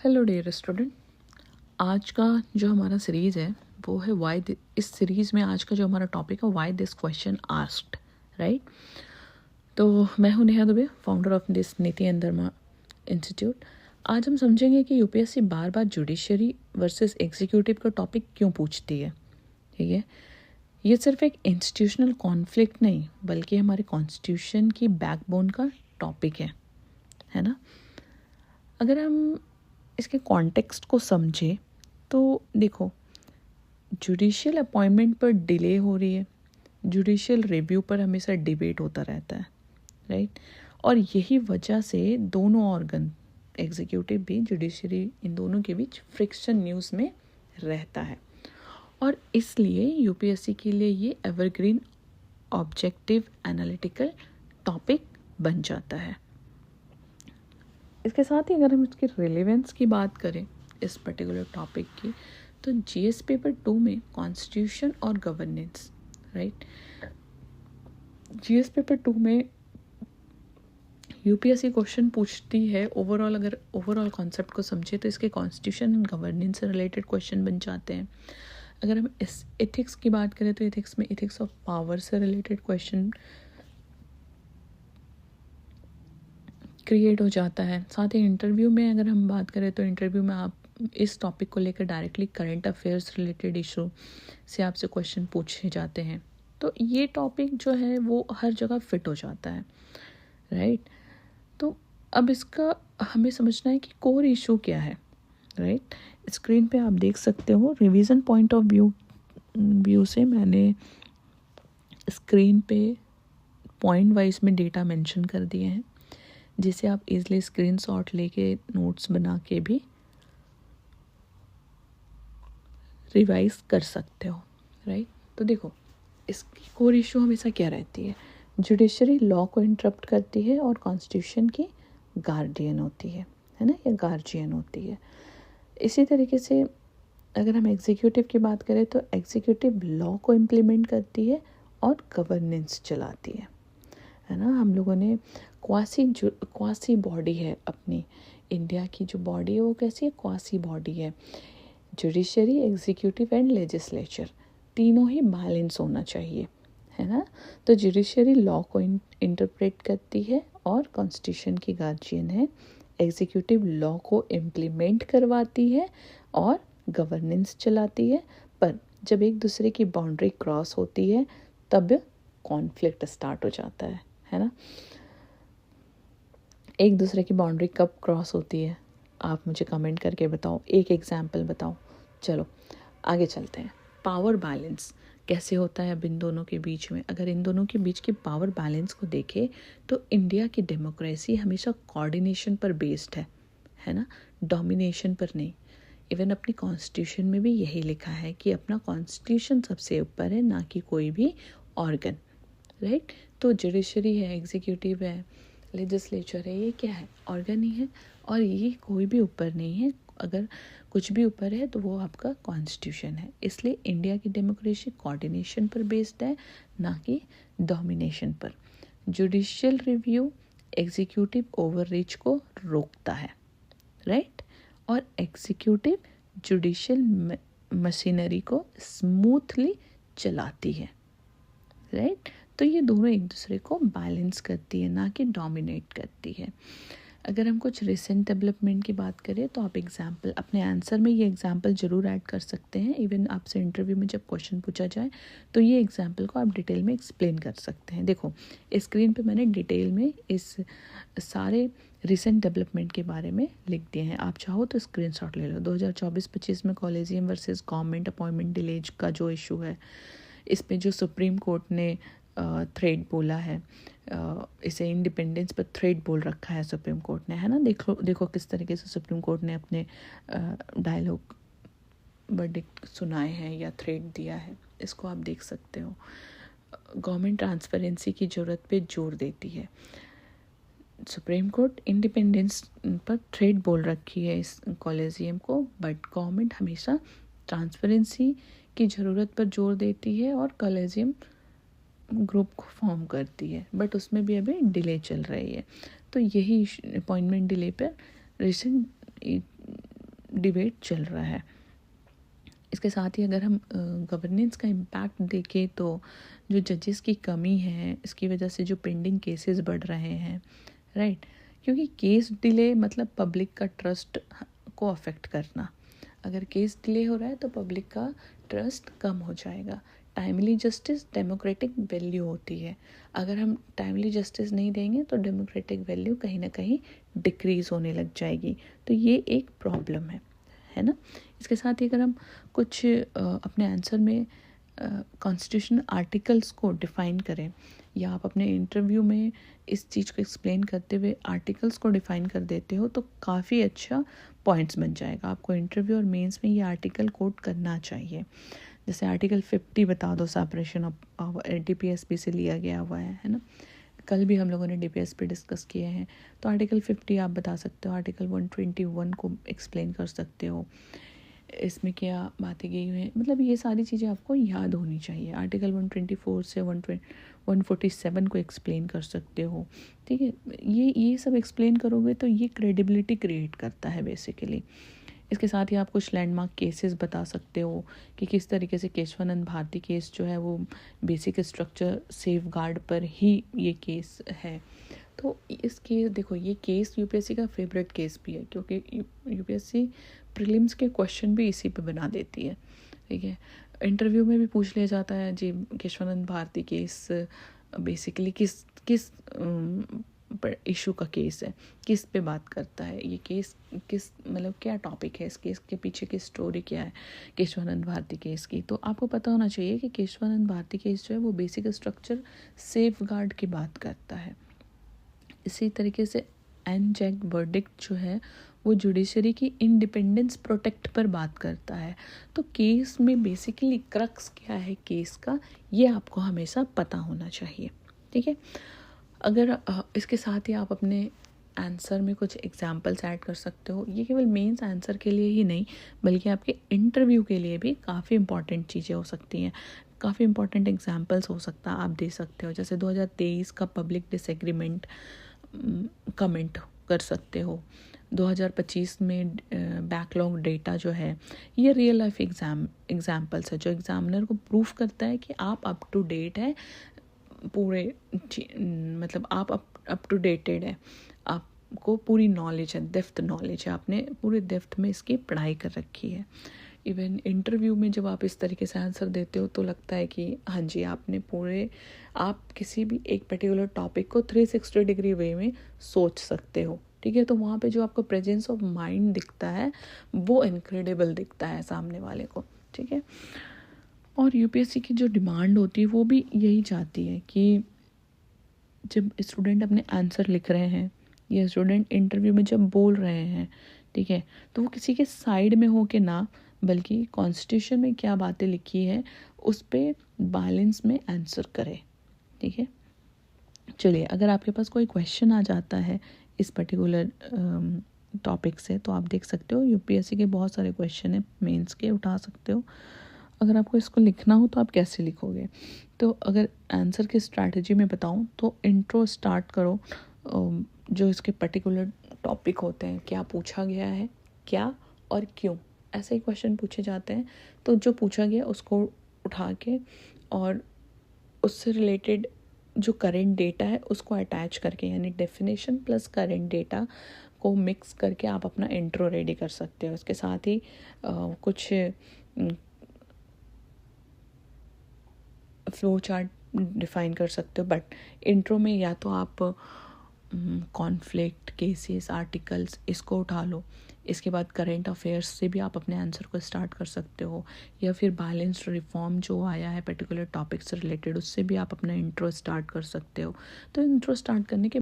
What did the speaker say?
Hello dear student, आज का जो हमारा सीरीज़ है वो है इस सीरीज़ में आज का जो हमारा टॉपिक है why this question asked, right. तो मैं हूँ Neha Dubey, founder of this नीति एंड धर्मा इंस्टीट्यूट। आज हम समझेंगे कि यूपीएससी बार बार जुडिशरी वर्सेस एग्जीक्यूटिव का टॉपिक क्यों पूछती है। ठीक है, ये सिर्फ एक इंस्टीट्यूशनल कॉन्फ्लिक्ट नहीं बल्कि हमारे कॉन्स्टिट्यूशन की बैकबोन का टॉपिक है ना। अगर हम इसके कॉन्टेक्स्ट को समझे तो देखो, जुडिशियल अपॉइंटमेंट पर डिले हो रही है, जुडिशियल रिव्यू पर हमेशा डिबेट होता रहता है, राइट। और यही वजह से दोनों ऑर्गन, एग्जीक्यूटिव भी जुडिशरी, इन दोनों के बीच फ्रिक्शन न्यूज़ में रहता है। और इसलिए यूपीएससी के लिए ये एवरग्रीन ऑब्जेक्टिव एनालिटिकल टॉपिक बन जाता है। इसके साथ ही अगर हम इसकी रिलेवेंस की बात करें इस पर्टिकुलर टॉपिक की, तो जीएस पेपर 2 में कॉन्स्टिट्यूशन और गवर्नेंस, राइट। जीएस पेपर 2 में यूपीएससी क्वेश्चन पूछती है ओवरऑल, अगर ओवरऑल कॉन्सेप्ट को समझे तो इसके कॉन्स्टिट्यूशन एंड गवर्नेंस से रिलेटेड क्वेश्चन बन जाते हैं। अगर हम इस एथिक्स की बात करें तो एथिक्स में एथिक्स ऑफ पावर से रिलेटेड क्वेश्चन क्रिएट हो जाता है। साथ ही इंटरव्यू में अगर हम बात करें तो इंटरव्यू में आप इस टॉपिक को लेकर directly current affairs related issue से आपसे क्वेश्चन पूछे जाते हैं। तो ये टॉपिक जो है वो हर जगह फिट हो जाता है, राइट। तो अब इसका हमें समझना है कि कोर इशू क्या है, राइट। स्क्रीन पे आप देख सकते हो, रिवीजन पॉइंट ऑफ व्यू से मैंने स्क्रीन पे पॉइंट वाइज में डेटा मेंशन कर दिए हैं, जिसे आप इजीली स्क्रीनशॉट लेके नोट्स बना के भी रिवाइज कर सकते हो, राइट। तो देखो, इसकी कोर इशू हमेशा क्या रहती है, जुडिशरी लॉ को इंटरप्ट करती है और कॉन्स्टिट्यूशन की गार्डियन होती है ना, या गार्जियन होती है। इसी तरीके से अगर हम एग्जीक्यूटिव की बात करें तो एग्जीक्यूटिव लॉ को इम्प्लीमेंट करती है और गवर्नेंस चलाती है ना। हम लोगों ने क्वासी बॉडी है अपनी इंडिया की, जो बॉडी है वो कैसी है, क्वासी बॉडी है। जुडिशरी, एग्जीक्यूटिव एंड लेजिस्लेचर तीनों ही बैलेंस होना चाहिए, है ना। तो जुडिशरी लॉ को इंटरप्रेट करती है और कॉन्स्टिट्यूशन की गार्जियन है। एग्जीक्यूटिव लॉ को इम्प्लीमेंट करवाती है और गवर्नेंस चलाती है। पर जब एक दूसरे की बाउंड्री क्रॉस होती है तब कॉन्फ्लिक्ट स्टार्ट हो जाता है ना। एक दूसरे की बाउंड्री कब क्रॉस होती है आप मुझे कमेंट करके बताओ, एक एग्जाम्पल बताओ। चलो आगे चलते हैं। पावर बैलेंस कैसे होता है अब इन दोनों के बीच में। अगर इन दोनों के बीच के पावर बैलेंस को देखें तो इंडिया की डेमोक्रेसी हमेशा कोऑर्डिनेशन पर बेस्ड है ना, डोमिनेशन पर नहीं। इवन अपनी कॉन्स्टिट्यूशन में भी यही लिखा है कि अपना कॉन्स्टिट्यूशन सबसे ऊपर है, ना कि कोई भी ऑर्गन, राइट। तो जुडिशरी है, एग्जीक्यूटिव है, लेजिस्लेचर है, ये क्या है, ऑर्गन ही है। और ये कोई भी ऊपर नहीं है, अगर कुछ भी ऊपर है तो वो आपका कॉन्स्टिट्यूशन है। इसलिए इंडिया की डेमोक्रेसी कोऑर्डिनेशन पर बेस्ड है, ना कि डोमिनेशन पर। जुडिशियल रिव्यू एग्जीक्यूटिव ओवररीच को रोकता है, राइट। और एग्जीक्यूटिव जुडिशियल मशीनरी को स्मूथली चलाती है, राइट। तो ये दोनों एक दूसरे को बैलेंस करती है, ना कि डोमिनेट करती है। अगर हम कुछ रिसेंट डेवलपमेंट की बात करें तो आप एग्जाम्पल अपने आंसर में ये एग्जाम्पल ज़रूर ऐड कर सकते हैं। इवन आपसे इंटरव्यू में जब क्वेश्चन पूछा जाए तो ये एग्जाम्पल को आप डिटेल में एक्सप्लेन कर सकते हैं। देखो स्क्रीन पे मैंने डिटेल में इस सारे रिसेंट डेवलपमेंट के बारे में लिख दिए हैं, आप चाहो तो स्क्रीनशॉट ले लो। 2024-25 में collegium versus government appointment delays का जो इशू है, इसमें जो सुप्रीम कोर्ट ने थ्रेड बोला है, इसे इंडिपेंडेंस पर थ्रेड बोल रखा है सुप्रीम कोर्ट ने, है ना। देखो किस तरीके से सुप्रीम कोर्ट ने अपने डायलॉग वर्डिक्ट सुनाए हैं या थ्रेड दिया है, इसको आप देख सकते हो। गवर्नमेंट ट्रांसपेरेंसी की ज़रूरत पे जोर देती है। सुप्रीम कोर्ट इंडिपेंडेंस पर थ्रेड बोल रखी है इस कॉलेजियम को, बट गवर्नमेंट हमेशा ट्रांसपेरेंसी की ज़रूरत पर जोर देती है और कॉलेजियम ग्रुप को फॉर्म करती है, बट उसमें भी अभी डिले चल रही है। तो यही अपॉइंटमेंट डिले पर रिसेंट डिबेट चल रहा है। इसके साथ ही अगर हम गवर्नेंस का इम्पैक्ट देखें तो जो जजेस की कमी है, इसकी वजह से जो पेंडिंग केसेस बढ़ रहे हैं, राइट, क्योंकि केस डिले मतलब पब्लिक का ट्रस्ट को अफेक्ट करना। अगर केस डिले हो रहा है तो पब्लिक का ट्रस्ट कम हो जाएगा। टाइमली जस्टिस डेमोक्रेटिक वैल्यू होती है, अगर हम टाइमली जस्टिस नहीं देंगे तो डेमोक्रेटिक वैल्यू कहीं ना कहीं डिक्रीज़ होने लग जाएगी। तो ये एक प्रॉब्लम है ना। इसके साथ ही अगर हम कुछ अपने आंसर में कॉन्स्टिट्यूशनल आर्टिकल्स को डिफ़ाइन करें, या आप अपने इंटरव्यू में इस चीज़ को एक्सप्लेन करते हुए आर्टिकल्स को डिफ़ाइन कर देते हो तो काफ़ी अच्छा पॉइंट्स बन जाएगा। आपको इंटरव्यू और मेंस में ये आर्टिकल कोट करना चाहिए। जैसे आर्टिकल 50 बता दो, सेपरेशन ऑफ DPSP से लिया गया हुआ है ना। कल भी हम लोगों ने DPSP डिस्कस किए हैं, तो आर्टिकल 50 आप बता सकते हो। आर्टिकल 121 को एक्सप्लेन कर सकते हो, इसमें क्या बातें की हुई हैं, मतलब ये सारी चीज़ें आपको याद होनी चाहिए। आर्टिकल 124 से 147 को एक्सप्लेन कर सकते हो, ठीक है। ये सब एक्सप्लेन करोगे तो ये क्रेडिबिलिटी क्रिएट करता है बेसिकली। इसके साथ ही आप कुछ लैंडमार्क केसेस बता सकते हो कि किस तरीके से केशवानंद भारती केस जो है वो बेसिक स्ट्रक्चर सेफगार्ड पर ही ये केस है। तो इस केस देखो, ये केस यूपीएससी का फेवरेट केस भी है, क्योंकि यूपीएससी प्रीलिम्स के क्वेश्चन भी इसी पे बना देती है, ठीक है। इंटरव्यू में भी पूछ लिया जाता है जी, केशवानंद भारती केस बेसिकली किस किस इशू का केस है, किस पे बात करता है ये केस, किस मतलब क्या टॉपिक है इस केस के पीछे की स्टोरी क्या है केशवानंद भारती केस की। तो आपको पता होना चाहिए कि केशवानंद भारती केस जो है वो बेसिक स्ट्रक्चर सेफगार्ड की बात करता है। इसी तरीके से एनजेक वर्डिक्ट जो है वो जुडिशरी की इंडिपेंडेंस प्रोटेक्ट पर बात करता है। तो केस में बेसिकली क्रक्स क्या है केस का, ये आपको हमेशा पता होना चाहिए, ठीक है। अगर इसके साथ ही आप अपने आंसर में कुछ एग्जाम्पल्स ऐड कर सकते हो। ये केवल मेंस आंसर के लिए ही नहीं बल्कि आपके इंटरव्यू के लिए भी काफ़ी इंपॉर्टेंट चीज़ें हो सकती हैं, काफ़ी इंपॉर्टेंट एग्जाम्पल्स हो सकता है, आप दे सकते हो। जैसे 2023 का पब्लिक डिसएग्रीमेंट कमेंट कर सकते हो। 2025 में बैकलॉग डेटा जो है ये रियल लाइफ एग्जाम्पल्स है जो एग्जामिनर को प्रूफ करता है कि आप अप टू डेट है, पूरे मतलब आप अप टू डेटेड है, आपको पूरी नॉलेज है, डेप्थ नॉलेज है, आपने पूरे डेप्थ में इसकी पढ़ाई कर रखी है। इवन इंटरव्यू में जब आप इस तरीके से आंसर देते हो तो लगता है कि हाँ जी, आपने पूरे आप किसी भी एक पर्टिकुलर टॉपिक को 360 डिग्री वे में सोच सकते हो, ठीक है। तो वहाँ पे जो आपको प्रेजेंस ऑफ माइंड दिखता है वो इनक्रेडिबल दिखता है सामने वाले को, ठीक है। और यूपीएससी की जो डिमांड होती है वो भी यही चाहती है कि जब स्टूडेंट अपने आंसर लिख रहे हैं या स्टूडेंट इंटरव्यू में जब बोल रहे हैं, ठीक है, तो वो किसी के साइड में हो के ना, बल्कि कॉन्स्टिट्यूशन में क्या बातें लिखी है उस पर बैलेंस में आंसर करे, ठीक है। चलिए, अगर आपके पास कोई क्वेश्चन आ जाता है इस पर्टिकुलर टॉपिक से तो आप देख सकते हो यूपीएससी के बहुत सारे क्वेश्चन है, मेंस के उठा सकते हो। अगर आपको इसको लिखना हो तो आप कैसे लिखोगे, तो अगर आंसर की स्ट्रैटेजी में बताऊं तो इंट्रो स्टार्ट करो, जो इसके पर्टिकुलर टॉपिक होते हैं, क्या पूछा गया है, क्या और क्यों, ऐसे ही क्वेश्चन पूछे जाते हैं। तो जो पूछा गया उसको उठा के और उससे रिलेटेड जो करेंट डेटा है उसको अटैच करके, यानी डेफिनेशन प्लस करेंट डेटा को मिक्स करके आप अपना इंट्रो रेडी कर सकते हो। इसके साथ ही कुछ फ्लो चार्ट डिफाइन कर सकते हो, बट इंट्रो में या तो आप कॉन्फ्लिक्ट, केसेस, आर्टिकल्स इसको उठा लो। इसके बाद करंट अफेयर्स से भी आप अपने आंसर को स्टार्ट कर सकते हो, या फिर बैलेंस्ड रिफॉर्म जो आया है पर्टिकुलर टॉपिक से रिलेटेड उससे भी आप अपना इंट्रो स्टार्ट कर सकते हो। तो इंट्रो स्टार्ट करने के